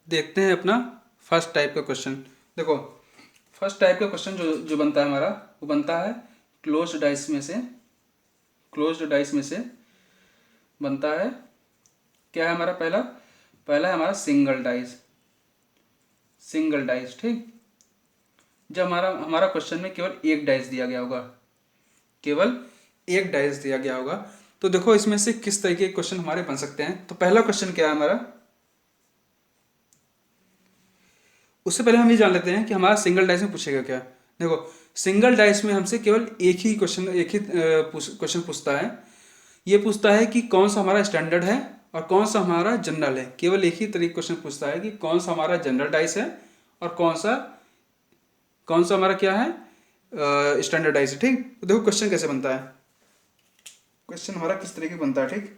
देखते हैं अपना फर्स्ट टाइप का क्वेश्चन। देखो, फर्स्ट टाइप का क्वेश्चन जो जो बनता है हमारा, वो बनता है क्लोज्ड डाइस में से। क्लोज्ड डाइस में से बनता है, क्या है हमारा पहला पहला है हमारा सिंगल डाइस। सिंगल डाइस, ठीक। जब हमारा हमारा क्वेश्चन में केवल एक डाइस दिया गया होगा, केवल एक डाइस दिया गया होगा, तो देखो इसमें से किस तरीके के क्वेश्चन हमारे बन सकते हैं। तो पहला क्वेश्चन क्या है हमारा, उससे पहले हम ये जान लेते हैं कि हमारा सिंगल डाइस में पूछेगा क्या। देखो, सिंगल डाइस में हमसे केवल एक ही क्वेश्चन पूछता है। ये पूछता है कि कौन सा हमारा स्टैंडर्ड है और कौन सा हमारा जनरल है। केवल एक ही तरीके क्वेश्चन पूछता है कि कौन सा हमारा जनरल डाइस है और कौन सा हमारा क्या है, स्टैंडर्ड डाइस है, ठीक। तो देखो क्वेश्चन कैसे बनता है। क्वेश्चन हमारा किस तरीके बनता है, ठीक।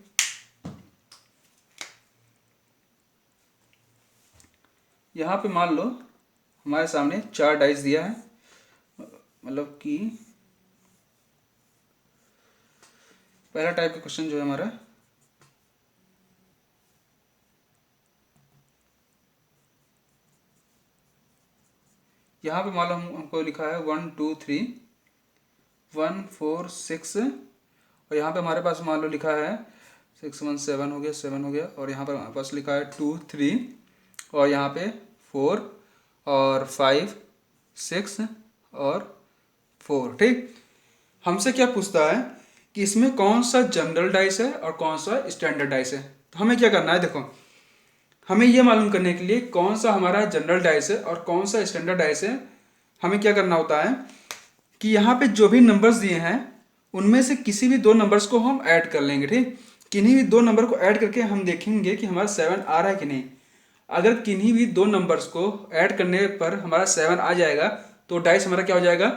यहाँ पे मान लो हमारे सामने 4 डाइस दिया है, मतलब कि पहला टाइप का क्वेश्चन जो है हमारा, यहाँ पे मान लो हमको लिखा है 1 2 3 1 4 6, और यहाँ पे हमारे पास मान लो लिखा है 6 1 7 हो गया, 7 हो गया, और यहाँ पर हमारे पास लिखा है 2 3, और यहाँ पे 4 और 5 6 और 4, ठीक। हमसे क्या पूछता है कि इसमें कौन सा जनरल डाइस है और कौन सा स्टैंडर्ड डाइस है। तो हमें क्या करना है, देखो हमें ये मालूम करने के लिए कौन सा हमारा जनरल डाइस है और कौन सा स्टैंडर्ड डाइस है, हमें क्या करना होता है कि यहाँ पे जो भी नंबर्स दिए हैं उनमें से किसी भी 2 नंबर्स को हम ऐड कर लेंगे, ठीक। किन्हीं भी 2 नंबर को ऐड करके हम देखेंगे कि हमारा 7 आ रहा है कि नहीं। अगर किन्हीं भी 2 नंबर्स को ऐड करने पर हमारा 7 आ जाएगा तो डाइस हमारा क्या हो जाएगा,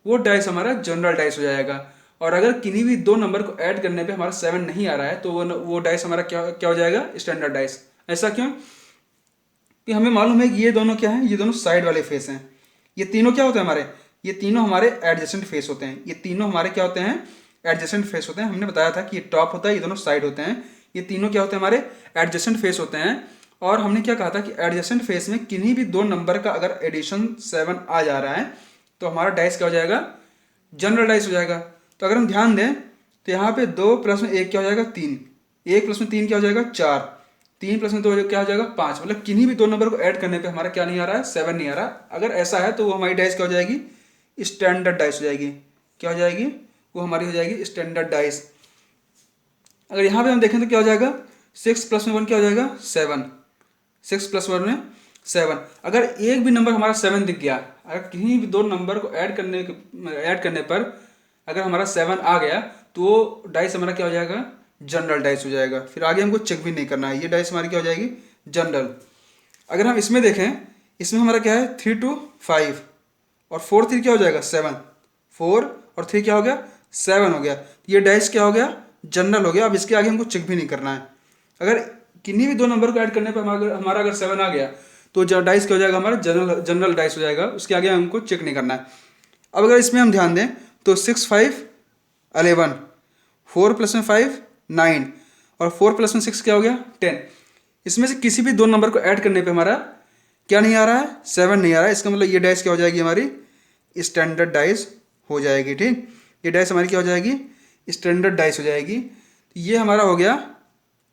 वो डाइस हमारा जनरल डाइस हो जाएगा। और अगर किन्हीं भी 2 नंबर को ऐड करने पे हमारा 7 नहीं आ रहा है तो वो डाइस हमारा क्या क्या हो जाएगा, स्टैंडर्ड डाइस। ऐसा क्यों कि हमें मालूम है कि ये दोनों क्या है, ये दोनों साइड वाले फेस हैं। ये तीनों क्या होते हैं हमारे, ये तीनों हमारे एडजेसेंट फेस होते हैं। ये तीनों हमारे क्या होते हैं, एडजेसेंट फेस होते हैं। हमने बताया था कि ये टॉप होता है, ये दोनों साइड होते हैं। ये तीनों क्या होते हैं हमारे, एडजेसेंट फेस होते हैं। और हमने क्या कहा था कि एडजेसेंट फेस में किन्हीं भी 2 नंबर का अगर एडिशन 7 आ जा रहा है तो हमारा डाइस क्या हो जाएगा, जनरल डाइस हो जाएगा। तो अगर हम ध्यान दें तो यहाँ पे 2 प्लस में 1 क्या हो जाएगा, 3। 1 प्लस में 3 क्या हो जाएगा, 4। 3 प्लस में 2 क्या हो जाएगा, 5। मतलब किन्हीं भी 2 नंबर को ऐड करने पे हमारा क्या नहीं आ रहा है, 7 नहीं आ रहा। अगर ऐसा है तो वो हमारी डाइस क्या हो जाएगी, स्टैंडर्ड डाइस हो जाएगी। क्या हो जाएगी, वो हमारी हो जाएगी स्टैंडर्ड डाइस। अगर यहाँ पे हम देखें तो क्या हो जाएगा, 6 प्लस में 1 क्या हो जाएगा, 7। 6 प्लस 1 में 7। अगर एक भी नंबर हमारा 7 दिख गया, अगर कहीं भी 2 नंबर को ऐड करने पर अगर हमारा 7 आ गया तो वो डाइस हमारा क्या हो जाएगा, जनरल डाइस हो जाएगा। फिर आगे हमको चेक भी नहीं करना है, ये डाइस हमारी क्या हो जाएगी, जनरल। अगर हम इसमें देखें, इसमें हमारा क्या है 3 2 5, और 4 3 क्या हो जाएगा, 7। 4 और 3 क्या हो गया, 7 हो गया। ये डाइस क्या हो गया, जनरल हो गया। अब इसके आगे हमको चेक भी नहीं करना है। अगर किन्हीं भी 2 नंबर को ऐड करने पर हमारा अगर 7 आ गया तो डाइस क्या हो जाएगा, हमारा जनरल जनरल डाइस हो जाएगा। उसके आगे हमको चेक नहीं करना है। अब अगर इसमें हम ध्यान दें तो 6 5 11, 4 प्लस में 5 9, और 4 प्लस में 6 क्या हो गया, 10। इसमें से किसी भी 2 नंबर को ऐड करने पे हमारा क्या नहीं आ रहा है, 7 नहीं आ रहा है। इसका मतलब ये डाइस क्या हो जाएगी, हमारी स्टैंडर्ड डाइस हो जाएगी, ठीक। ये डाइस हमारी क्या हो जाएगी, स्टैंडर्ड डाइस हो जाएगी। ये हमारा हो गया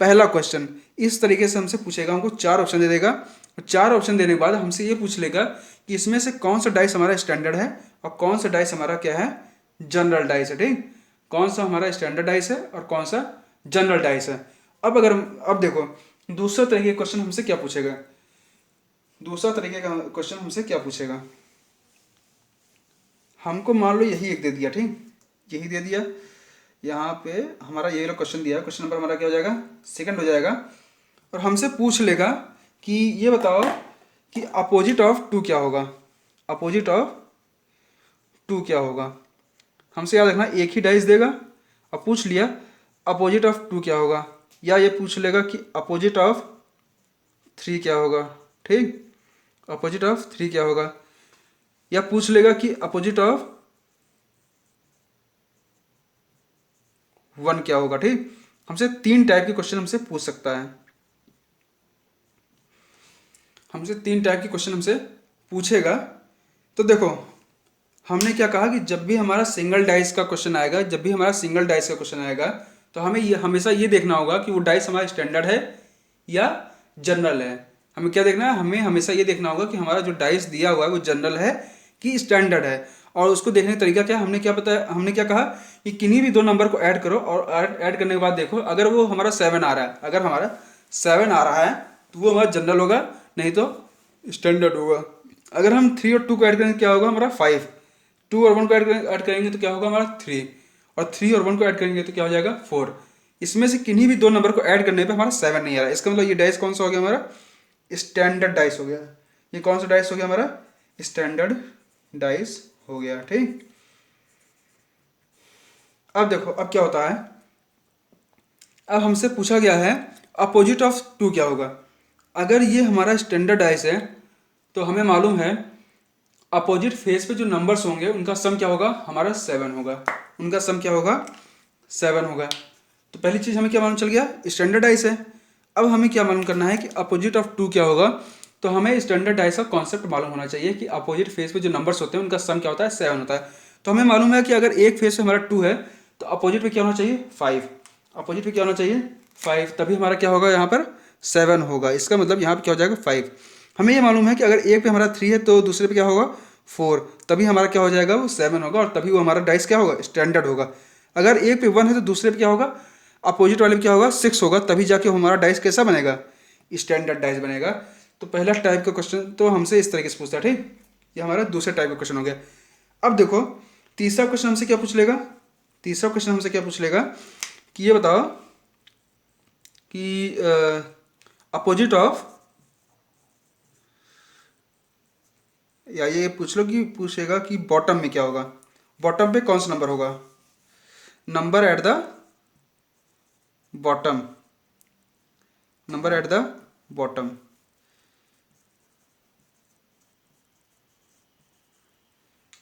पहला क्वेश्चन। इस तरीके से हमसे पूछेगा, हमको 4 ऑप्शन दे देगा, और 4 ऑप्शन देने के बाद हमसे ये पूछ लेगा कि इसमें से कौन सा डाइस हमारा स्टैंडर्ड है और कौन सा डाइस हमारा क्या है, जनरल डाइस है, ठीक। कौन सा हमारा स्टैंडर्ड डाइस है और कौन सा जनरल डाइस है। अब देखो दूसरा तरीके का क्वेश्चन हमसे क्या पूछेगा। दूसरा तरीके का क्वेश्चन हमसे क्या पूछेगा, हमको मान लो यही एक दे दिया, ठीक। यही दे दिया, यहाँ पे हमारा ये वाला क्वेश्चन दिया है। क्वेश्चन नंबर हमारा क्या हो जाएगा, सेकंड हो जाएगा। और हमसे पूछ लेगा कि ये बताओ कि अपोजिट ऑफ 2 क्या होगा। अपोजिट ऑफ 2 क्या होगा। हमसे याद रखना एक ही डाइस देगा और पूछ लिया अपोजिट ऑफ 2 क्या होगा, या ये पूछ लेगा कि अपोजिट ऑफ 3 क्या होगा, ठीक। अपोजिट ऑफ 3 क्या होगा, या पूछ लेगा कि अपोजिट ऑफ 1 क्या होगा, ठीक। हमसे 3 टाइप के क्वेश्चन हमसे पूछ सकता है। हमसे 3 टाइप के क्वेश्चन हमसे पूछेगा। तो देखो हमने क्या कहा कि जब भी हमारा सिंगल डाइस का क्वेश्चन आएगा, जब भी हमारा सिंगल डाइस का क्वेश्चन आएगा तो हमें ये हमेशा ये देखना होगा कि वो डाइस हमारा स्टैंडर्ड है या जनरल है। हमें क्या देखना है, हमें हमेशा ये देखना होगा कि हमारा जो डाइस दिया हुआ है वो जनरल है कि स्टैंडर्ड है। और उसको देखने का तरीका क्या, हमने क्या पता है, हमने क्या कहा कि किन्हीं भी 2 नंबर को ऐड करो और ऐड करने के बाद देखो अगर वो हमारा 7 आ रहा है, अगर हमारा 7 आ रहा है तो वो हमारा जनरल होगा, नहीं तो स्टैंडर्ड होगा। अगर हम 3 और 2 को ऐड करेंगे क्या होगा हमारा 5, 2 और 1 को ऐड करेंगे तो क्या होगा हमारा 3, और 3 और 1 को ऐड करेंगे तो क्या हो जाएगा 4। इसमें से किन्हीं भी 2 नंबर को ऐड करने पे हमारा 7 नहीं आ रहा है, इसका मतलब ये डाइस कौन सा हो गया हमारा, स्टैंडर्ड डाइस हो गया। ये कौन सा डाइस हो गया हमारा, स्टैंडर्ड डाइस हो गया। ठीक, अब देखो अब क्या होता है, अब हमसे पूछा गया है अपोजिट ऑफ 2 क्या होगा। अगर ये हमारा स्टैंडर्ड डाइस है तो हमें मालूम है अपोजिट फेस पे जो नंबर्स होंगे उनका सम क्या होगा हमारा 7 होगा, उनका सम क्या होगा 7 होगा। तो पहली चीज़ हमें क्या मालूम चल गया, स्टैंडर्ड डाइस है। अब हमें क्या मालूम करना है कि अपोजिट ऑफ 2 क्या होगा। तो हमें स्टैंडर्ड डाइस का कॉन्सेप्ट मालूम होना चाहिए कि अपोजिट फेस पे जो नंबर्स होते हैं उनका सम क्या होता है 7 होता है। तो हमें मालूम है कि अगर एक फेस पे हमारा 2 है तो अपोजिट पे क्या होना चाहिए 5, अपोजिट पे क्या होना चाहिए 5, तभी हमारा क्या होगा यहाँ पर 7 होगा। इसका मतलब यहाँ पे क्या हो जाएगा 5। हमें ये मालूम है कि अगर एक पे हमारा 3 है तो दूसरे पे क्या होगा 4, तभी हमारा क्या हो जाएगा वो 7 होगा, और तभी वो हमारा डाइस क्या होगा स्टैंडर्ड होगा। अगर एक पे 1 है तो दूसरे पे क्या होगा, अपोजिट वाले पे क्या होगा 6 होगा, तभी जाके हमारा डाइस कैसा बनेगा, स्टैंडर्ड डाइस बनेगा। तो पहला टाइप का क्वेश्चन तो हमसे इस तरीके से पूछता है। ठीक, ये हमारा दूसरे टाइप का क्वेश्चन हो गया। अब देखो तीसरा क्वेश्चन हमसे क्या पूछ लेगा, तीसरा क्वेश्चन हमसे क्या पूछ लेगा कि ये बताओ कि अपोजिट ऑफ, या ये पूछ लो कि पूछेगा कि बॉटम में क्या होगा, बॉटम पे कौन सा नंबर होगा, number at the bottom, number at the bottom.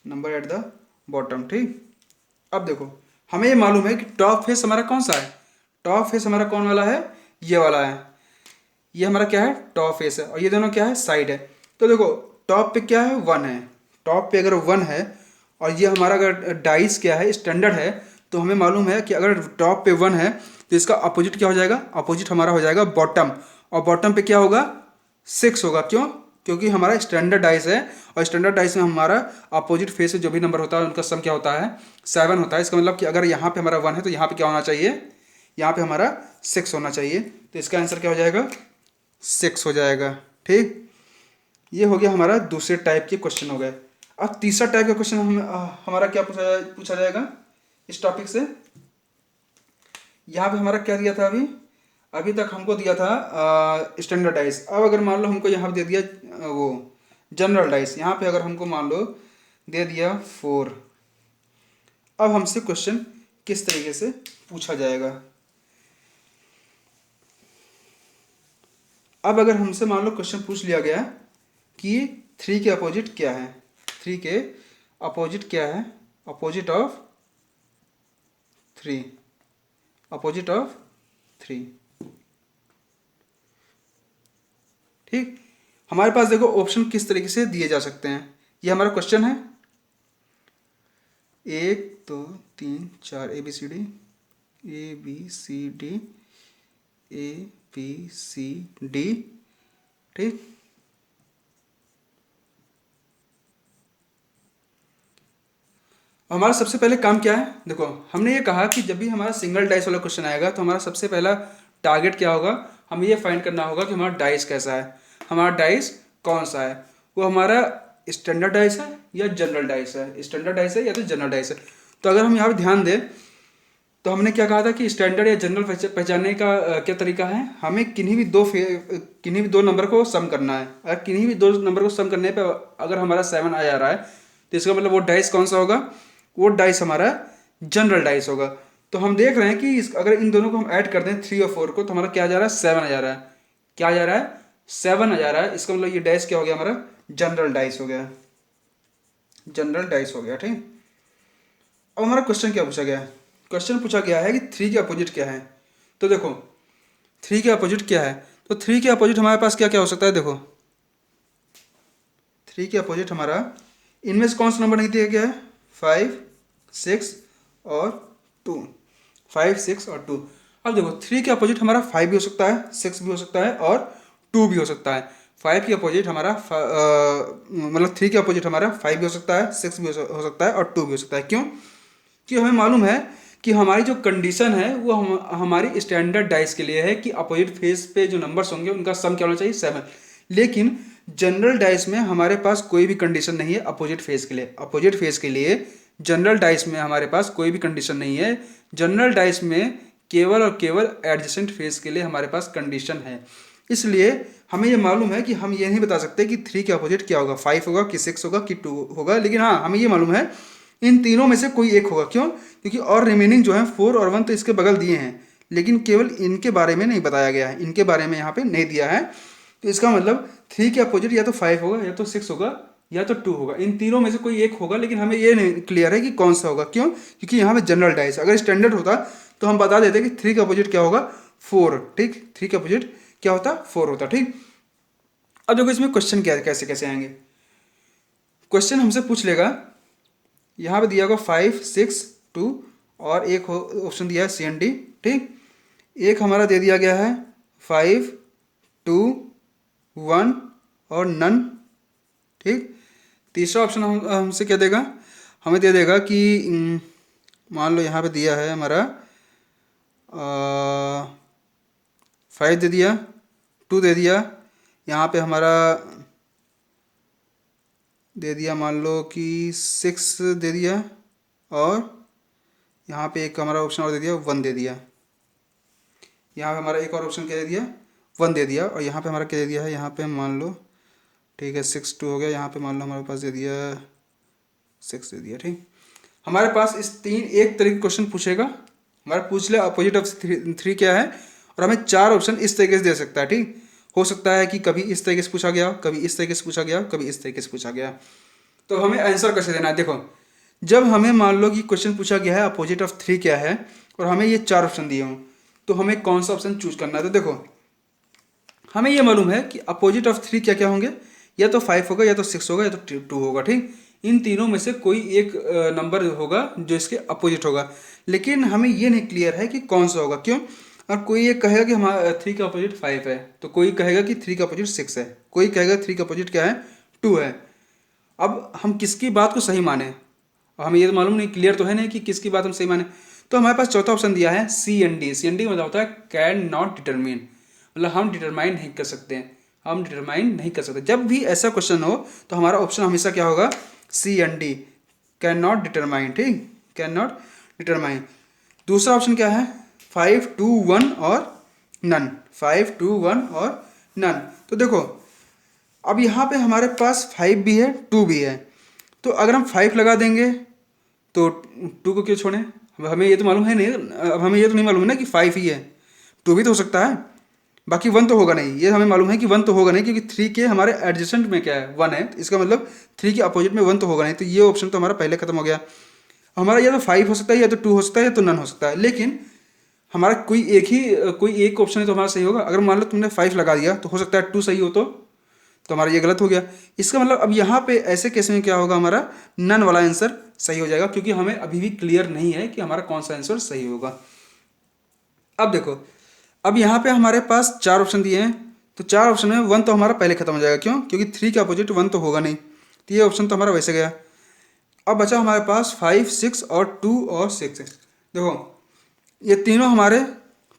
Number at the bottom. ठीक, अब देखो हमें ये मालूम है कि टॉप फेस हमारा कौन सा है, टॉप फेस हमारा कौन वाला है, ये वाला है, ये हमारा क्या है टॉप फेस है, और ये दोनों क्या है साइड है। तो देखो टॉप पे क्या है 1 है, टॉप पे अगर 1 है और ये हमारा अगर डाइस क्या है स्टैंडर्ड है, तो हमें मालूम है कि अगर टॉप पे 1 है तो इसका अपोजिट क्या हो जाएगा, अपोजिट हमारा हो जाएगा बॉटम, और बॉटम पे क्या होगा 6 होगा। क्यों, क्योंकि हमारा स्टैंडर्ड डाइस है, और स्टैंडर्ड डाइस में हमारा अपोजिट फेस से जो भी नंबर होता है उनका सम क्या होता है 7 होता है। इसका मतलब कि अगर यहाँ पे हमारा 1 है तो यहाँ पे क्या होना चाहिए, यहाँ पे हमारा 6 होना चाहिए। तो इसका आंसर क्या हो जाएगा 6 हो जाएगा। ठीक, ये हो गया हमारा दूसरे टाइप के क्वेश्चन हो गए। अब तीसरा टाइप का क्वेश्चन हमारा क्या पूछा जाएगा इस टॉपिक से। यहाँ पे हमारा क्या दिया था, अभी अभी तक हमको दिया था स्टैंडर्ड डाइस। अब अगर मान लो हमको यहाँ पे दे दिया वो जनरल डाइस, यहाँ पे अगर हमको मान लो दे दिया 4। अब हमसे क्वेश्चन किस तरीके से पूछा जाएगा। अब अगर हमसे मान लो क्वेश्चन पूछ लिया गया कि 3 के अपोजिट क्या है, 3 के अपोजिट क्या है, अपोजिट ऑफ 3, अपोजिट ऑफ 3। ठीक, हमारे पास देखो ऑप्शन किस तरीके से दिए जा सकते हैं। ये हमारा क्वेश्चन है 1 2 3 4 A B C D, A B C D, A B C D. ठीक, हमारा सबसे पहले काम क्या है, देखो हमने ये कहा कि जब भी हमारा सिंगल डाइस वाला क्वेश्चन आएगा तो हमारा सबसे पहला टारगेट क्या होगा, हमें ये फाइंड करना होगा कि हमारा डाइस कैसा है, हमारा डाइस कौन सा है, वो हमारा स्टैंडर्ड डाइस है या जनरल डाइस है, स्टैंडर्ड डाइस है या तो जनरल डाइस है। तो अगर हम यहाँ पर ध्यान दें तो हमने क्या कहा था कि स्टैंडर्ड या जनरल पहचानने का क्या तरीका है, हमें किन्हीं भी दो नंबर को सम करना है। अगर किन्हीं भी 2 नंबर को सम करने पे अगर हमारा 7 आ जा रहा है तो इसका मतलब वो डाइस कौन सा होगा, वो डाइस हमारा जनरल डाइस होगा। तो हम देख रहे हैं कि अगर इन दोनों को हम ऐड कर दें 3 और 4 को तो हमारा क्या आ जा रहा है 7 आ जा रहा है, क्या आ जा रहा है 7 आ जा रहा है। इसका मतलब ये डाइस क्या हो गया हमारा जनरल डाइस हो गया, जनरल डाइस हो गया। ठीक, अब हमारा क्वेश्चन क्या पूछा गया है, क्वेश्चन पूछा गया है कि 3 के अपोजिट क्या है। तो देखो 3 के अपोजिट क्या है, तो 3 के अपोजिट हमारे पास क्या क्या हो सकता है, देखो 3 के अपोजिट हमारा इनमें से कौन सा नंबर नहीं दिया गया है? 5, 6 और 2। 5, 6 और 2। अब देखो 3 के अपोजिट हमारा 5 भी हो सकता है, 6 भी हो सकता है और 2 भी हो सकता है। 5 के अपोजिट हमारा मतलब 3 के अपोजिट हमारा 5 भी हो सकता है, 6 भी हो सकता है और 2 भी हो सकता है। क्यों? कि हमें मालूम है कि हमारी जो कंडीशन है वो हमारी स्टैंडर्ड डाइस के लिए है कि अपोजिट फेस पे जो नंबर्स होंगे उनका सम क्या होना चाहिए? 7। लेकिन जनरल डाइस में हमारे पास कोई भी कंडीशन नहीं है अपोजिट फेस के लिए। अपोजिट फेस के लिए जनरल डाइस में हमारे पास कोई भी कंडीशन नहीं है। जनरल डाइस में केवल और केवल एडजेसेंट फेस के लिए हमारे पास कंडीशन है। इसलिए हमें ये मालूम है कि हम ये नहीं बता सकते कि 3 के अपोजिट क्या होगा, 5 होगा कि 6 होगा कि 2 होगा। लेकिन हाँ, हमें ये मालूम है इन तीनों में से कोई एक होगा। क्यों? क्योंकि और रिमेनिंग जो है 4 और 1 तो इसके बगल दिए हैं, लेकिन केवल इनके बारे में नहीं बताया गया है, इनके बारे में यहाँ पे नहीं दिया है। तो इसका मतलब 3 के अपोजिट या तो 5 होगा या तो 6 होगा या तो 2 होगा। इन तीनों में से कोई एक होगा, लेकिन हमें ये नहीं क्लियर है कि कौन सा होगा। क्यों? क्योंकि यहाँ पे जनरल डाइस, अगर स्टैंडर्ड होता तो हम बता देते कि 3 का अपोजिट क्या होगा? 4। ठीक, 3 का अपोजिट क्या होता? 4 होता। ठीक, अब देखो इसमें क्वेश्चन क्या कैसे कैसे आएंगे। क्वेश्चन हमसे पूछ लेगा, यहाँ पे दिया होगा 5, 6, 2 और एक ऑप्शन दिया है सी एंड डी। ठीक, एक हमारा दे दिया गया है 5, 2, 1 और नन। ठीक, तीसरा ऑप्शन हमसे क्या देगा? हमें दे देगा कि मान लो यहाँ पे दिया है हमारा 5 दे दिया, 2 दे दिया, यहाँ पे हमारा दे दिया मान लो कि 6 दे दिया, और यहाँ पे एक हमारा ऑप्शन और दे दिया 1 दे दिया। यहाँ पे हमारा एक और ऑप्शन क्या दे दिया? 1 दे दिया। और यहाँ पे हमारा क्या दे दिया है? यहाँ पे मान लो, ठीक है, 6, 2 हो गया। यहाँ पे मान लो हमारे पास दे दिया 6 दे दिया। ठीक, हमारे पास इस एक तरीके का क्वेश्चन पूछेगा, हमारा पूछ ले अपोजिट ऑफ 3 क्या है, और हमें 4 ऑप्शन इस तरीके से दे सकता है। ठीक, हो सकता है कि कभी इस तरीके से पूछा गया, कभी इस तरीके से पूछा गया, कभी इस तरीके से पूछा गया। तो हमें आंसर कैसे देना है? देखो, जब हमें मान लो कि क्वेश्चन पूछा गया है अपोजिट ऑफ 3 क्या है और हमें ये 4 ऑप्शन दिए हों, तो हमें कौन सा ऑप्शन चूज करना है? तो देखो, हमें ये मालूम है कि अपोजिट ऑफ 3 क्या क्या होंगे, या तो 5 होगा, या तो 6 होगा, या तो 2 होगा। ठीक, इन तीनों में से कोई एक नंबर होगा जो इसके अपोजिट होगा, लेकिन हमें ये नहीं क्लियर है कि कौन सा होगा। क्यों? और कोई ये कहेगा कि हमारा 3 का अपोजिट 5 है, तो कोई कहेगा कि 3 का अपोजिट 6 है, कोई कहेगा 3 का अपोजिट क्या है? 2 है। अब हम किसकी बात को सही माने? हमें ये तो मालूम नहीं, क्लियर तो है नहीं कि किसकी बात हम सही माने। तो हमारे पास चौथा ऑप्शन दिया है C and D. C and D मतलब होता है कैन नॉट डिटरमिन, मतलब हम डिटरमाइन नहीं कर सकते हैं, हम डिटरमाइन नहीं कर सकते। जब भी ऐसा क्वेश्चन हो तो हमारा ऑप्शन हमेशा क्या होगा? C and D, can not determine. ठीक, कैन नॉट डिटरमाइन। दूसरा ऑप्शन क्या है? 5, 2, 1 और नन। 5, 2, 1 और नन। तो देखो, अब यहाँ पे हमारे पास 5 भी है, 2 भी है, तो अगर हम 5 लगा देंगे तो 2 को क्यों छोड़ें? अब हमें ये तो मालूम है नहीं, अब हमें ये तो नहीं मालूम है ना कि 5 ही है, 2 भी तो हो सकता है, बाकी 1 तो होगा नहीं। ये हमें मालूम है कि 1 तो होगा नहीं, क्योंकि 3 के हमारे एडजेसेंट में क्या है? 1 है, तो इसका मतलब 3 के अपोजिट में 1 तो होगा नहीं। तो ये ऑप्शन तो हमारा पहले खत्म हो गया। हमारा या तो 5 हो सकता है, या तो 2 हो सकता है, या तो नन हो सकता है, लेकिन हमारा कोई एक ऑप्शन है तो हमारा सही होगा। अगर मान लो तुमने 5 लगा दिया तो हो सकता है 2 सही हो, तो हमारा ये गलत हो गया। इसका मतलब अब यहाँ पे ऐसे केस में क्या होगा? हमारा नन वाला आंसर सही हो जाएगा, क्योंकि हमें अभी भी क्लियर नहीं है कि हमारा कौन सा आंसर सही होगा। अब देखो, अब यहाँ पे हमारे पास 4 ऑप्शन दिए हैं, तो 4 ऑप्शन में 1 तो हमारा पहले खत्म हो जाएगा। क्यों? क्योंकि 3 के अपोजिट 1 तो होगा नहीं, तो ये ऑप्शन तो हमारा वैसे गया। अब बचा हमारे पास 5, 6 और 2 और 6। देखो, ये तीनों हमारे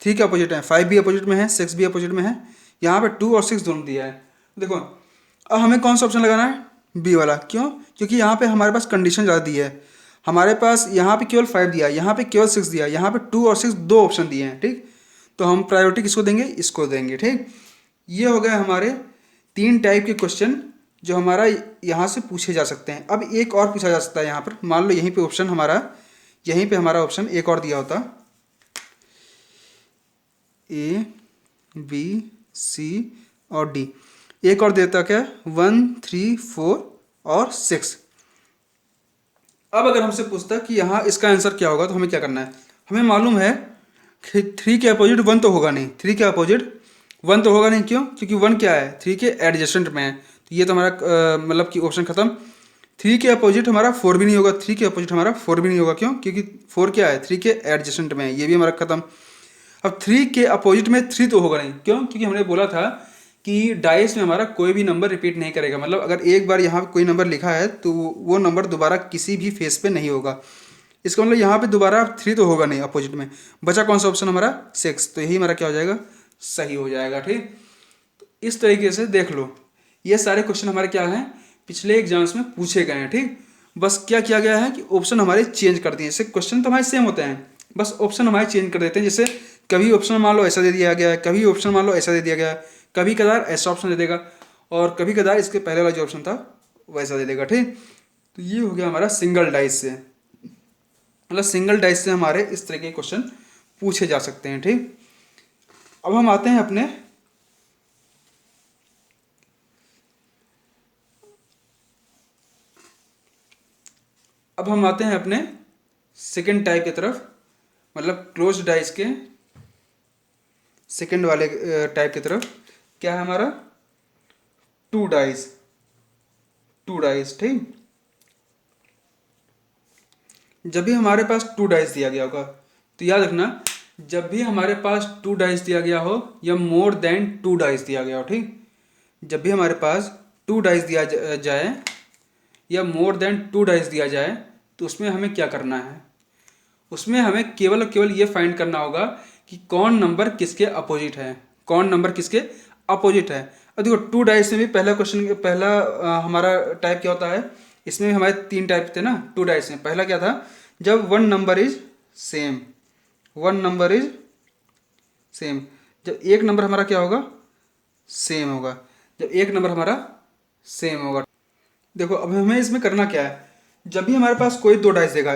3 के अपोजिट हैं, 5 भी अपोजिट में है, 6 भी अपोजिट में है, यहाँ पे 2 और 6 दोनों दिया है। देखो, अब हमें कौन सा ऑप्शन लगाना है? बी वाला। क्यों? क्योंकि यहाँ पे हमारे पास कंडीशन ज़्यादा दी है। हमारे पास यहाँ पे केवल 5 दिया, यहाँ पे केवल 6 दिया, यहाँ पे 2 और 6 दो ऑप्शन दिए हैं। ठीक, तो हम प्रायोरिटी किसको देंगे? इसको देंगे। ठीक, ये हो गए हमारे 3 टाइप के क्वेश्चन जो हमारा यहाँ से पूछे जा सकते हैं। अब एक और पूछा जा सकता है यहाँ पर, मान लो यहीं पे ऑप्शन हमारा, यहीं पे हमारा ऑप्शन एक और दिया होता, ए, बी, सी और डी, एक और देता क्या? 1, 3, 4 और 6। अब अगर हमसे पूछता कि यहाँ इसका आंसर क्या होगा, तो हमें क्या करना है? हमें मालूम है कि 3 के अपोजिट 1 तो होगा नहीं, 3 के अपोजिट 1 तो होगा नहीं। क्यों? क्योंकि 1 क्या है? 3 के एडजेसेंट में है, तो तो ये तो हमारा मतलब कि ऑप्शन खत्म। 3 के अपोजिट हमारा 4 भी नहीं होगा, 3 के अपोजिट हमारा 4 भी नहीं होगा, क्यों? क्योंकि 4 क्या है, 3 के एडजेसेंट में है, ये भी हमारा खत्म। अब 3 के अपोजिट में 3 तो होगा नहीं, क्यों? क्योंकि हमने बोला था कि डाइस में हमारा कोई भी नंबर रिपीट नहीं करेगा, मतलब अगर एक बार यहाँ पे कोई नंबर लिखा है तो वो नंबर दोबारा किसी भी फेस पे नहीं होगा। इसका मतलब यहाँ पे दोबारा 3 तो होगा नहीं अपोजिट में। बचा कौन सा ऑप्शन हमारा? 6। तो यही हमारा क्या हो जाएगा? सही हो जाएगा। ठीक, तो इस तरीके से देख लो, ये सारे क्वेश्चन हमारे क्या हैं, पिछले एग्जाम्स में पूछे गए हैं। ठीक, बस क्या किया गया है कि ऑप्शन हमारे चेंज कर दिए। जैसे क्वेश्चन तो हमारे सेम होते हैं, बस ऑप्शन हमारे चेंज कर देते हैं। जैसे कभी ऑप्शन मान लो ऐसा दे दिया गया है, कभी ऑप्शन मान लो ऐसा दे दिया गया है, कभी कदार ऐसा ऑप्शन दे देगा, और कभी कदार इसके पहले वाला जो ऑप्शन था वैसा दे देगा। ठीक, तो ये हो गया हमारा सिंगल डाइस से, मतलब सिंगल डाइस से हमारे इस तरह के क्वेश्चन पूछे जा सकते हैं। ठीक, अब हम आते हैं अपने सेकेंड टाइप की तरफ, मतलब क्लोज डाइस के सेकेंड वाले टाइप की तरफ। क्या है हमारा? Two dice. ठीक, जब भी हमारे पास टू डाइस दिया गया होगा तो याद रखना, जब भी हमारे पास टू डाइस दिया गया हो या मोर देन टू डाइस दिया गया हो, ठीक, जब भी हमारे पास टू डाइस दिया जाए या मोर देन टू डाइस दिया जाए तो उसमें हमें क्या करना है? उसमें हमें केवल और केवल ये फाइंड करना होगा कि कौन नंबर किसके अपोजिट है, कौन नंबर किसके अपोजिट है। अब देखो, टू डाइस में भी पहला हमारा टाइप क्या होता है, इसमें भी हमारे 3 टाइप थे ना टू डाइस में। पहला क्या था? जब वन नंबर इज सेम, जब एक नंबर हमारा क्या होगा? सेम होगा, जब एक नंबर हमारा सेम होगा। देखो, अब हमें इसमें करना क्या है, जब भी हमारे पास कोई 2 डाइस देगा,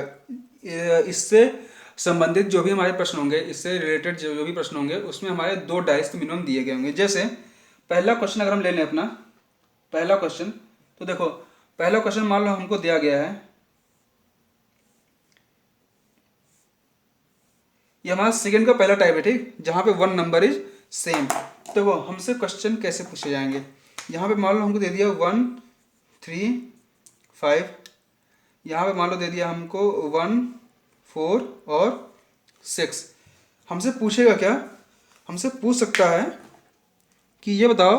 इससे संबंधित जो भी हमारे प्रश्न होंगे, इससे रिलेटेड जो भी प्रश्न होंगे, उसमें हमारे 2 डाइस तो मिनिमम दिए गए होंगे। जैसे पहला क्वेश्चन अगर हम ले लें अपना पहला क्वेश्चन, तो देखो पहला क्वेश्चन मान लो हमको दिया गया है, ये हमारा सेकंड का पहला टाइप है। ठीक, जहाँ पे वन नंबर इज सेम। तो वो हमसे क्वेश्चन कैसे पूछे जाएंगे? यहाँ पे मान लो हमको दे दिया 1 3 5, यहाँ पे मान लो दे दिया हमको 1 4 और 6। हमसे पूछेगा क्या? हमसे पूछ सकता है कि ये बताओ,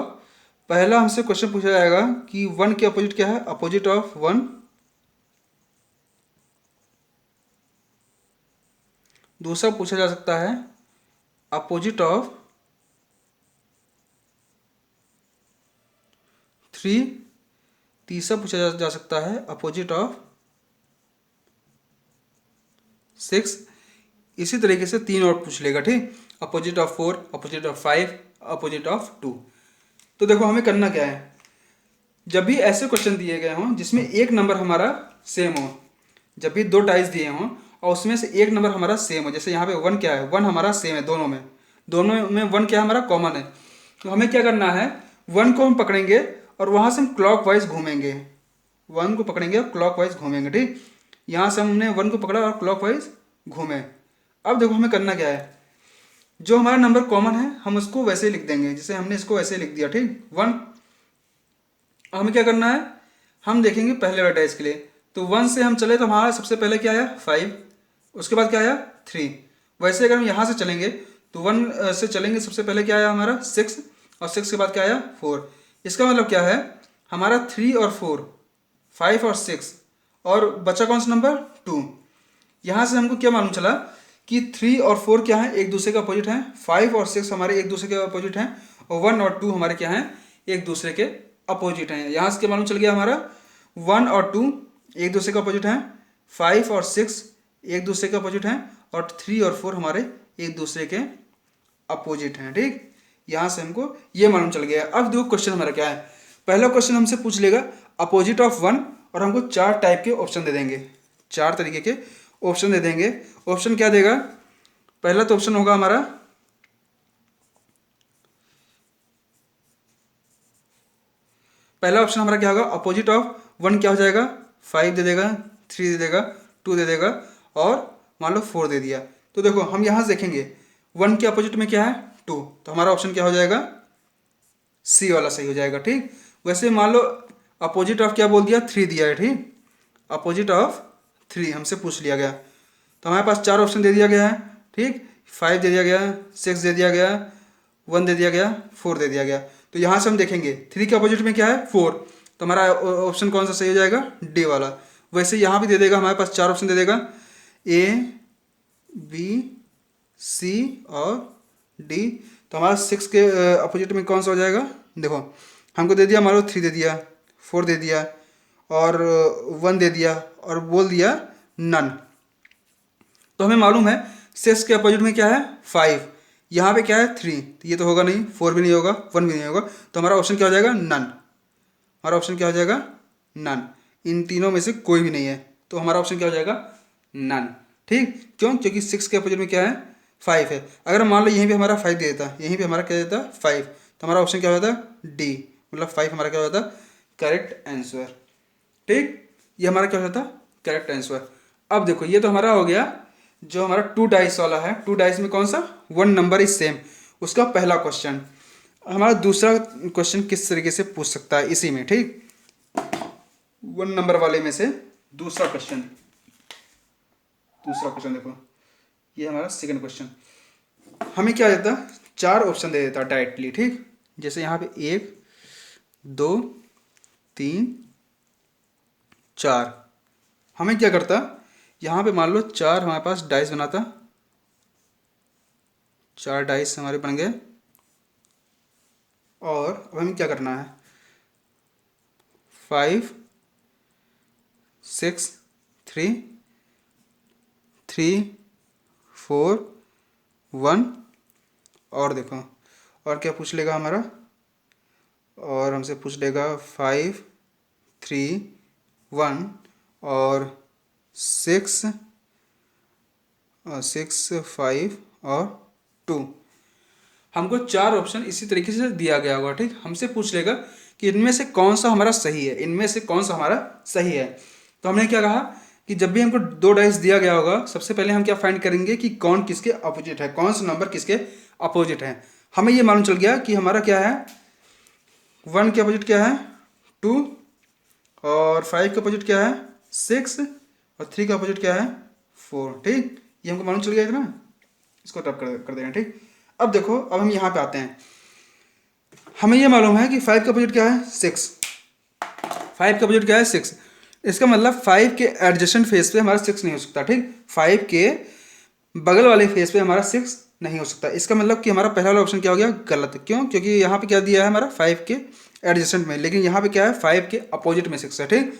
पहला हमसे क्वेश्चन पूछा जाएगा कि 1 के अपोजिट क्या है? Opposite of 1। दूसरा पूछा जा सकता है अपोजिट ऑफ 3। तीसरा पूछा जा सकता है अपोजिट ऑफ 6। इसी तरीके से 3 और पूछ लेगा। ठीक, opposite of 4, opposite of 5, opposite of 2। तो देखो हमें करना क्या है, जब भी ऐसे क्वेश्चन दिए गए हों जिसमें एक नंबर हमारा सेम हो, जब भी 2 टाइप्स दिए हों और उसमें से एक नंबर हमारा सेम हो, जैसे यहाँ पे 1 क्या है? 1 हमारा सेम है, दोनों में 1 क्या है? हमारा कॉमन है। तो हमें क्या करना है, 1 को हम पकड़ेंगे और वहाँ से हम क्लॉकवाइज घूमेंगे। 1 को पकड़ेंगे और क्लॉकवाइज घूमेंगे। ठीक, यहाँ से हमने 1 को पकड़ा और क्लॉकवाइज घूमे। अब देखो हमें करना क्या है, जो हमारा नंबर कॉमन है हम उसको वैसे ही लिख देंगे, जैसे हमने इसको वैसे लिख दिया। ठीक, 1। हमें क्या करना है, हम देखेंगे पहले वाले डाइस के लिए, तो 1 से हम चले तो हमारा सबसे पहले क्या आया? 5। उसके बाद क्या आया? 3। वैसे अगर हम यहाँ से चलेंगे तो 1 से चलेंगे, सबसे पहले क्या आया हमारा? 6, और 6 के बाद क्या आया? 4। इसका मतलब क्या है, हमारा 3 और 4, 5 और 6, और बचा कौन सा नंबर? 2। यहाँ से हमको क्या मालूम चला कि 3 और 4 क्या है? एक दूसरे के अपोजिट हैं। 5 और 6 हमारे एक दूसरे के अपोजिट हैं, और 1 और 2 हमारे क्या हैं? एक दूसरे के अपोजिट हैं। यहाँ से क्या मालूम चल गया हमारा? 1 और 2 एक दूसरे के अपोजिट हैं, 5 और 6 एक दूसरे के अपोजिट हैं, और 3 और 4 हमारे एक दूसरे के अपोजिट हैं। ठीक, यहाँ से हमको ये मालूम चल गया। अब देखो क्वेश्चन हमारा क्या है, पहला क्वेश्चन हमसे पूछ लेगा अपोजिट ऑफ 1, और हमको 4 टाइप के ऑप्शन दे देंगे, 4 तरीके के ऑप्शन दे देंगे। ऑप्शन क्या देगा? पहला तो ऑप्शन होगा हमारा क्या होगा? अपोजिट ऑफ 1 क्या हो जाएगा? 5 दे देगा, 3 दे देगा, 2 दे देगा, और मान लो 4 दे दिया। तो देखो हम यहाँ से देखेंगे 1 के अपोजिट में क्या है? 2, तो हमारा ऑप्शन क्या हो जाएगा? सी वाला सही हो जाएगा। ठीक, वैसे मान लो अपोजिट ऑफ क्या बोल दिया, 3 दिया है, ठीक, अपोजिट ऑफ 3 हमसे पूछ लिया गया, तो हमारे पास 4 ऑप्शन दे दिया गया है, ठीक, 5 दे दिया गया, 6 दे दिया गया, 1 दे दिया गया, 4 दे दिया गया। तो यहाँ से हम देखेंगे 3 के अपोजिट में क्या है, 4, तो हमारा ऑप्शन कौन सा सही हो जाएगा, डी वाला। वैसे यहाँ भी दे देगा, हमारे पास 4 ऑप्शन दे देगा, ए बी सी और डी, तो हमारा 6 के अपोजिट में कौन सा हो जाएगा, देखो हमको दे दिया, मान लो 3 दे दिया, 4 दे दिया और 1 दे दिया और बोल दिया नन। तो हमें मालूम है 6 के अपोजिट में क्या है, 5, यहाँ पे क्या है 3, तो ये तो होगा नहीं, 4 भी नहीं होगा, 1 भी नहीं होगा, तो हमारा ऑप्शन क्या हो जाएगा, नन। हमारा ऑप्शन क्या हो जाएगा, नन। इन तीनों में से कोई भी नहीं है, तो हमारा ऑप्शन क्या हो जाएगा, नन, ठीक। क्यों, क्योंकि 6 के अपोजिट में क्या है, 5 है। अगर मान लो यहीं पे हमारा 5 दे देता, यहीं पे हमारा क्या देता, 5, तो हमारा ऑप्शन क्या हो जाता, डी, मतलब 5 हमारा क्या हो जाता, करेक्ट आंसर, ठीक। ये हमारा क्या हो जाता, करेक्ट आंसर। अब देखो ये तो हमारा हो गया जो हमारा 2 डाइस वाला है, 2 डाइस में कौन सा, 1 नंबर इज सेम, उसका पहला क्वेश्चन। हमारा दूसरा क्वेश्चन किस तरीके से पूछ सकता है इसी में, ठीक, 1 नंबर वाले में से दूसरा क्वेश्चन देखो, ये हमारा सेकंड क्वेश्चन। हमें क्या देता, 4 ऑप्शन दे देता डायरेक्टली, ठीक, जैसे यहाँ पे 1 2 3 4। हमें क्या करता, यहाँ पे मान लो 4 हमारे पास डाइस बनाता, 4 डाइस हमारे बन गए, और अब हमें क्या करना है, 5 6 3 3 4 1, और देखो और क्या पूछ लेगा हमारा, और हमसे पूछ लेगा 5 3 1 और 6 5 और 2। हमको 4 ऑप्शन इसी तरीके से दिया गया होगा, ठीक, हमसे पूछ लेगा कि इनमें से कौन सा हमारा सही है, इनमें से कौन सा हमारा सही है। तो हमने क्या कहा कि जब भी हमको 2 डाइस दिया गया होगा, सबसे पहले हम क्या फाइंड करेंगे कि कौन किसके अपोजिट है, कौन सा नंबर किसके अपोजिट है। हमें ये मालूम चल गया कि हमारा क्या है, 1 के अपोजिट क्या है, 2, और 5 के अपोजिट क्या है, 6, और 3 का अपोजिट क्या है, 4, ठीक, ये हमको मालूम चल गया इतना, इसको टप कर देना, ठीक। अब देखो, अब हम यहाँ पे आते हैं, हमें ये मालूम है कि 5 का अपोजिट क्या है, 6, 5 का अपोजिट क्या है, 6, इसका मतलब 5 के एडजेसेंट फेस पे हमारा 6 नहीं हो सकता, ठीक, 5 के बगल वाले फेस पे हमारा 6 नहीं हो सकता। इसका मतलब कि हमारा पहला वाला ऑप्शन क्या हो गया, गलत। क्यों, क्योंकि यहाँ पे क्या दिया है हमारा 5 के एडजेसेंट में, लेकिन यहाँ पे क्या है 5 के अपोजिट में 6 है, ठीक।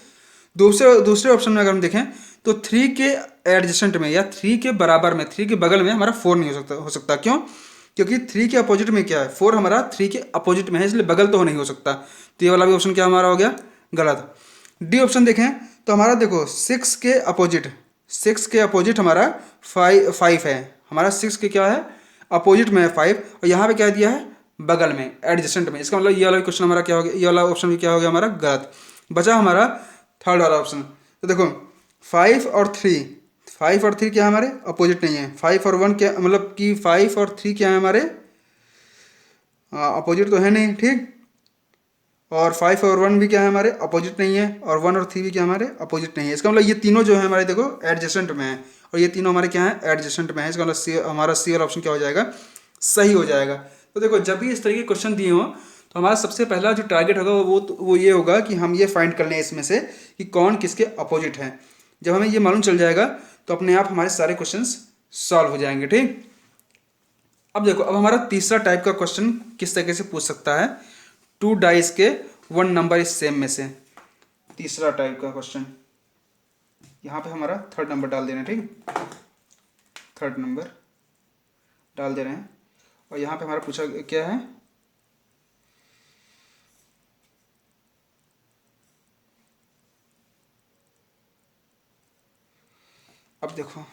दूसरे ऑप्शन में अगर हम देखें तो 3 के एडजेसेंट में या 3 के बराबर में, 3 के बगल में हमारा 4 नहीं हो सकता। क्यों, क्योंकि 3 के अपोजिट में क्या है, 4 हमारा 3 के अपोजिट में है, इसलिए बगल तो नहीं हो सकता। तो ये वाला भी ऑप्शन क्या हमारा हो गया, गलत। डी ऑप्शन देखें तो हमारा देखो 6 के अपोजिट हमारा 5 है, हमारा 6 के क्या है, अपोजिट में है 5, और यहाँ पे क्या दिया है, बगल में, एडजेसेंट में। इसका मतलब ये वाला क्वेश्चन हमारा क्या हो गया, ये वाला ऑप्शन भी क्या हो गया हमारा, गलत। बचा हमारा थर्ड वाला ऑप्शन। तो देखो 5 और 3 क्या है, हमारे अपोजिट नहीं है। 5 और 1 क्या, मतलब कि 5 और 3 क्या है हमारे अपोजिट तो है नहीं, ठीक। और 5 और 1 भी क्या है हमारे अपोजिट नहीं है, और 1 और 3 भी क्या हमारे अपोजिट नहीं है। इसका मतलब ये तीनों जो है हमारे देखो एडजेसेंट में है, और ये तीनों हमारे क्या है, एडजेसेंट में है। इसका मतलब हमारा सी वाला ऑप्शन क्या हो जाएगा, सही हो जाएगा। तो देखो जब भी इस तरह के क्वेश्चन दिए हों तो हमारा सबसे पहला जो टारगेट होगा वो ये होगा कि हम ये फाइंड कर लें इसमें से कि कौन किसके अपोजिट है। जब हमें ये मालूम चल जाएगा तो अपने आप हमारे सारे क्वेश्चंस सॉल्व हो जाएंगे, ठीक। अब देखो, अब हमारा तीसरा टाइप का क्वेश्चन किस तरीके से पूछ सकता है, 2 डाइस के 1 नंबर इज सेम में से। तीसरा टाइप का क्वेश्चन, यहाँ पे हमारा थर्ड नंबर डाल देना, ठीक, थर्ड नंबर डाल दे रहे हैं, और यहाँ पे हमारा पूछा क्या है, अब देखो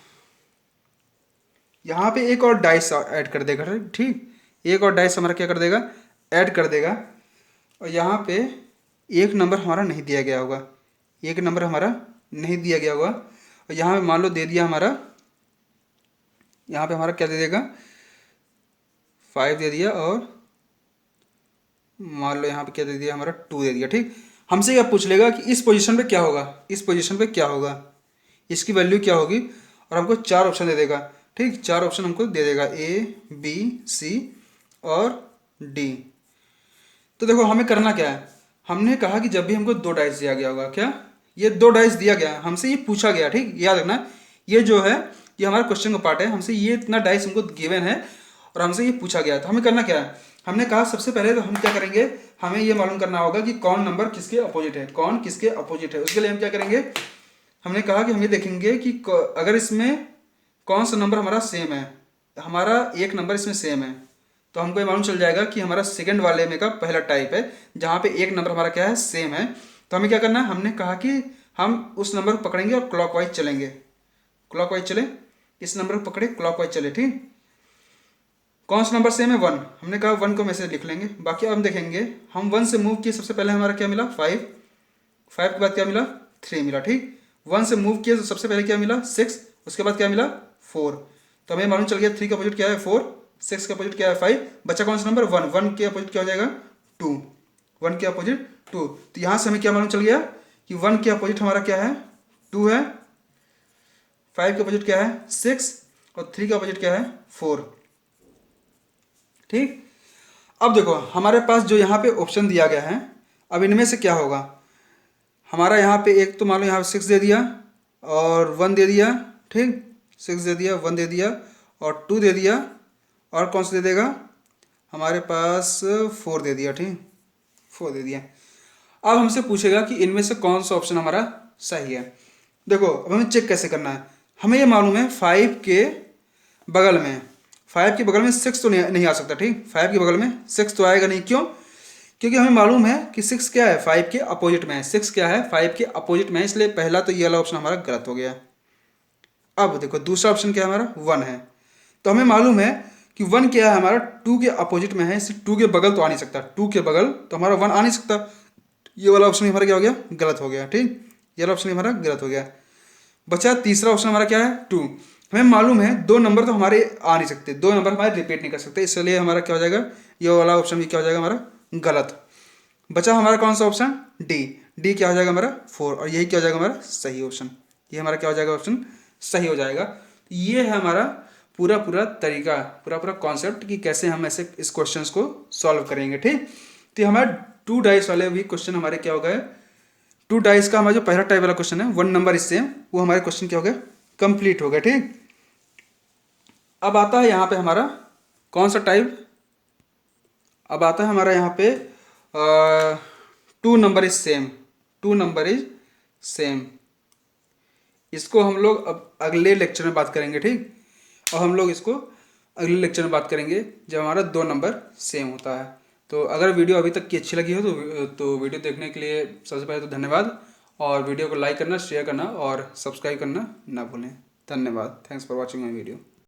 यहाँ पे एक और डाइस ऐड कर देगा, ठीक, एक और डाइस हमारा क्या कर देगा, ऐड कर देगा। और यहाँ पे एक नंबर हमारा नहीं दिया गया होगा, एक नंबर हमारा नहीं दिया गया होगा, और यहाँ पे मान लो दे दिया हमारा, यहाँ पे हमारा क्या दे देगा, 5 दे दिया और मान लो यहाँ पे क्या दे दिया हमारा 2 दे दिया। ठीक, हमसे क्या पूछ लेगा कि इस पोजीशन पे क्या होगा, इस पोजीशन पे क्या होगा, इसकी वैल्यू क्या होगी, और हमको 4 ऑप्शन दे देगा। ठीक, 4 ऑप्शन हमको दे देगा, ए बी सी और डी। तो देखो हमें करना क्या है, हमने कहा कि जब भी हमको 2 डाइस दिया गया होगा, क्या ये 2 डाइस दिया गया, हमसे ये पूछा गया। ठीक, याद रखना ये जो है ये हमारा क्वेश्चन का पार्ट है, हमसे ये इतना डाइस हमको गिवन है और हमसे ये पूछा गया। तो हमें करना क्या है, हमने कहा सबसे पहले तो हम क्या करेंगे, हमें ये मालूम करना होगा कि कौन नंबर किसके अपोजिट है, कौन किसके अपोजिट है। उसके लिए हम क्या करेंगे, हमने कहा कि हम ये देखेंगे कि अगर इसमें कौन सा नंबर हमारा सेम है, हमारा एक नंबर इसमें सेम है, तो हमको ये मालूम चल जाएगा कि हमारा सेकंड वाले में का पहला टाइप है जहाँ पे एक नंबर हमारा क्या है, सेम है। तो हमें क्या करना है, हमने कहा कि हम उस नंबर को पकड़ेंगे और क्लॉकवाइज चलेंगे, क्लॉकवाइज चले, इस नंबर को पकड़े क्लॉकवाइज चले। ठीक, कौन सा नंबर सेम है, 1, हमने कहा 1 को मैसेज लिख लेंगे। बाकी अब हम देखेंगे, हम 1 से मूव किए, सबसे पहले हमारा क्या मिला 5, 5 के बाद क्या मिला 3 मिला। ठीक, 1 से मूव किए तो सबसे पहले क्या मिला 6, उसके बाद क्या मिला 4। तो हमें मालूम चल गया 3 का अपोजिट क्या है 4, 6 का अपोजिट क्या है 5, बचा कौन सा नंबर 1, 1 के अपोजिट क्या हो जाएगा 2, 1 के अपोजिट 2। तो यहाँ से हमें क्या मालूम चल गया कि 1 के अपोजिट हमारा क्या है 2 है, 5 के अपोजिट क्या है 6 और 3 का अपोजिट क्या है 4। ठीक, अब देखो हमारे पास जो यहाँ पे ऑप्शन दिया गया है, अब इनमें से क्या होगा, हमारा यहाँ पे एक तो मान लो यहाँ पे 6 दे दिया और 1 दे दिया। ठीक, 6 दे दिया, 1 दे दिया और 2 दे दिया, और कौन सा दे देगा हमारे पास 4 दे दिया। ठीक, 4 दे दिया। अब हमसे पूछेगा कि इनमें से कौन सा ऑप्शन हमारा सही है। देखो अब हमें चेक कैसे करना है, हमें ये मालूम है 5 के बगल में, 5 के बगल में 6 तो नहीं आ सकता। ठीक, 5 के बगल में 6 तो आएगा नहीं, क्यों, क्योंकि हमें मालूम है कि 6 क्या है 5 के अपोजिट में है, 6 क्या है 5 के अपोजिट में है, इसलिए पहला तो ये वाला ऑप्शन हमारा गलत हो गया। अब देखो दूसरा ऑप्शन क्या है हमारा 1 है, तो हमें मालूम है कि 1 क्या है हमारा 2 के अपोजिट में है, इसलिए 2 के बगल तो आ नहीं सकता, 2 के बगल तो हमारा 1 आ नहीं सकता, ये वाला ऑप्शन हमारा क्या हो गया गलत हो गया। ठीक, ये वाला ऑप्शन हमारा गलत हो गया। बचा तीसरा ऑप्शन हमारा क्या है 2, हमें मालूम है 2 नंबर तो हमारे आ नहीं सकते, 2 नंबर हमारे रिपीट नहीं कर सकते, इसलिए हमारा क्या हो जाएगा ये वाला ऑप्शन भी क्या हो जाएगा हमारा गलत। बचा हमारा कौन सा ऑप्शन डी, डी क्या हो जाएगा हमारा 4, और यही क्या हो जाएगा हमारा सही ऑप्शन, ये हमारा क्या हो जाएगा ऑप्शन सही हो जाएगा। तो ये है हमारा पूरा पूरा तरीका, पूरा पूरा कॉन्सेप्ट कि कैसे हम ऐसे इस क्वेश्चंस को सॉल्व करेंगे। ठीक, तो हमारे 2 डाइस वाले भी क्वेश्चन हमारे क्या हो गए, 2 डाइस का हमारा जो पहला टाइप वाला क्वेश्चन है 1 नंबर इससे वो हमारे क्वेश्चन क्या हो गया कंप्लीट हो गया। ठीक, अब आता है यहाँ पे हमारा कौन सा टाइप, अब आता है हमारा यहाँ पे 2 number is same, 2 number is same. इसको हम लोग अब अगले लेक्चर में बात करेंगे। ठीक, और हम लोग इसको अगले लेक्चर में बात करेंगे जब हमारा 2 नंबर सेम होता है। तो अगर वीडियो अभी तक की अच्छी लगी हो तो वीडियो देखने के लिए सबसे पहले तो धन्यवाद, और वीडियो को लाइक करना, शेयर करना और सब्सक्राइब करना ना भूलें। धन्यवाद, thanks for watching my video.